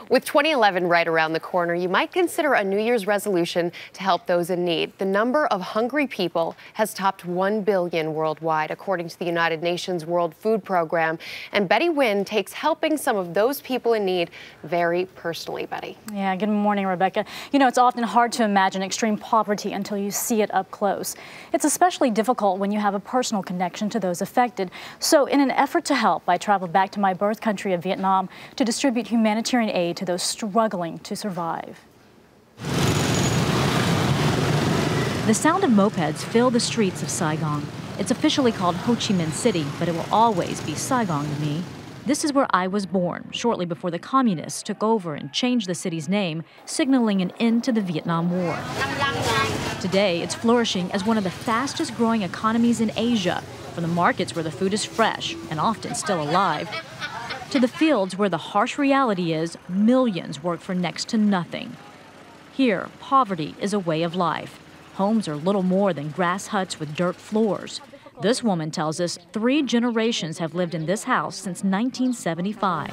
With 2011 right around the corner, you might consider a New Year's resolution to help those in need. The number of hungry people has topped 1 billion worldwide, according to the United Nations World Food Program. And Betty Nguyen takes helping some of those people in need very personally, Betty. Yeah, good morning, Rebecca. You know, it's often hard to imagine extreme poverty until you see it up close. It's especially difficult when you have a personal connection to those affected. So in an effort to help, I traveled back to my birth country of Vietnam to distribute humanitarian aid to those struggling to survive. The sound of mopeds fill the streets of Saigon. It's officially called Ho Chi Minh City, but it will always be Saigon to me. This is where I was born, shortly before the communists took over and changed the city's name, signaling an end to the Vietnam War. Today, it's flourishing as one of the fastest growing economies in Asia, from the markets where the food is fresh and often still alive, to the fields where the harsh reality is millions work for next to nothing. Here, poverty is a way of life. Homes are little more than grass huts with dirt floors. This woman tells us 3 generations have lived in this house since 1975.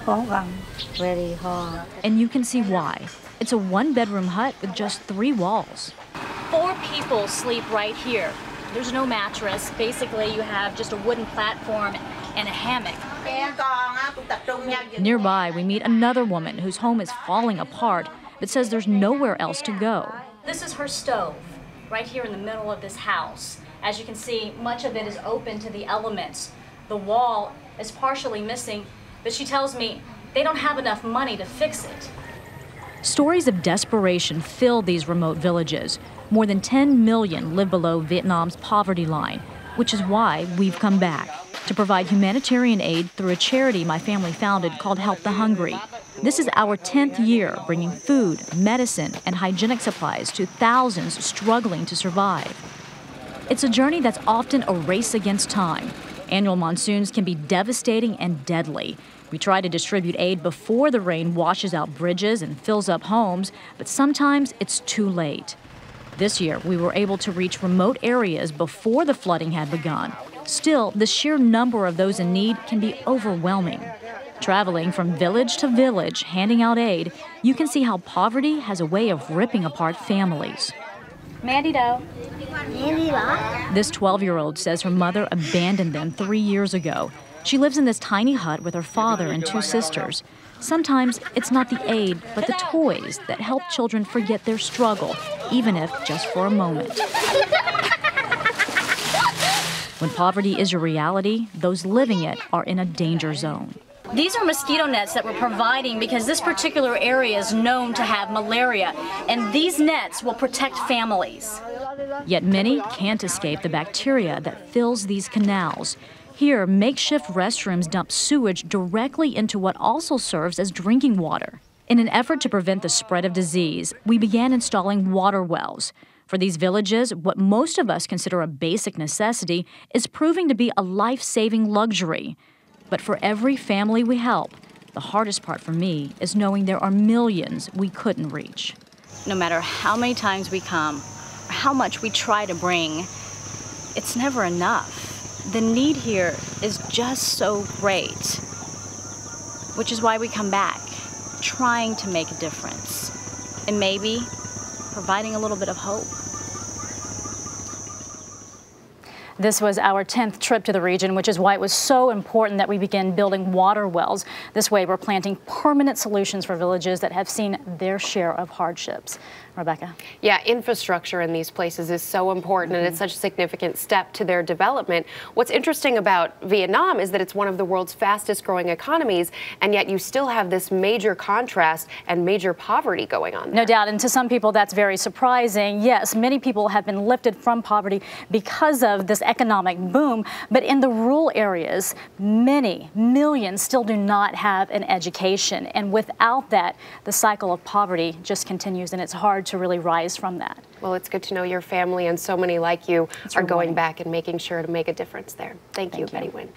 Very hard. And you can see why. It's a 1-bedroom hut with just 3 walls. 4 people sleep right here. There's no mattress. Basically, you have just a wooden platform and a hammock. Nearby, we meet another woman whose home is falling apart, but says there's nowhere else to go. This is her stove, right here in the middle of this house. As you can see, much of it is open to the elements. The wall is partially missing, but she tells me they don't have enough money to fix it. Stories of desperation fill these remote villages. More than 10 million live below Vietnam's poverty line, which is why we've come back to provide humanitarian aid through a charity my family founded called Help the Hungry. This is our 10th year bringing food, medicine, and hygienic supplies to thousands struggling to survive. It's a journey that's often a race against time. Annual monsoons can be devastating and deadly. We try to distribute aid before the rain washes out bridges and fills up homes, but sometimes it's too late. This year, we were able to reach remote areas before the flooding had begun. Still, the sheer number of those in need can be overwhelming. Traveling from village to village, handing out aid, you can see how poverty has a way of ripping apart families. Mandy Doe. This 12-year-old says her mother abandoned them 3 years ago. She lives in this tiny hut with her father and 2 sisters. Sometimes it's not the aid, but the toys that help children forget their struggle, even if just for a moment. When poverty is your reality, those living it are in a danger zone. These are mosquito nets that we're providing because this particular area is known to have malaria, and these nets will protect families. Yet many can't escape the bacteria that fills these canals. Here, makeshift restrooms dump sewage directly into what also serves as drinking water. In an effort to prevent the spread of disease, we began installing water wells. For these villages, what most of us consider a basic necessity is proving to be a life-saving luxury. But for every family we help, the hardest part for me is knowing there are millions we couldn't reach. No matter how many times we come, or how much we try to bring, it's never enough. The need here is just so great, which is why we come back, trying to make a difference, and maybe providing a little bit of hope. This was our 10th trip to the region, which is why it was so important that we begin building water wells. This way, we're planting permanent solutions for villages that have seen their share of hardships. Rebecca? Yeah, infrastructure in these places is so important, and it's such a significant step to their development. What's interesting about Vietnam is that it's one of the world's fastest growing economies, and yet you still have this major contrast and major poverty going on there. No doubt, and to some people that's very surprising. Yes, many people have been lifted from poverty because of this economic boom, but in the rural areas, many millions still do not have an education, and without that, the cycle of poverty just continues, and it's hard to really rise from that. Well, it's good to know your family and so many like you are going back and making sure to make a difference there. Thank you, Betty Nguyen.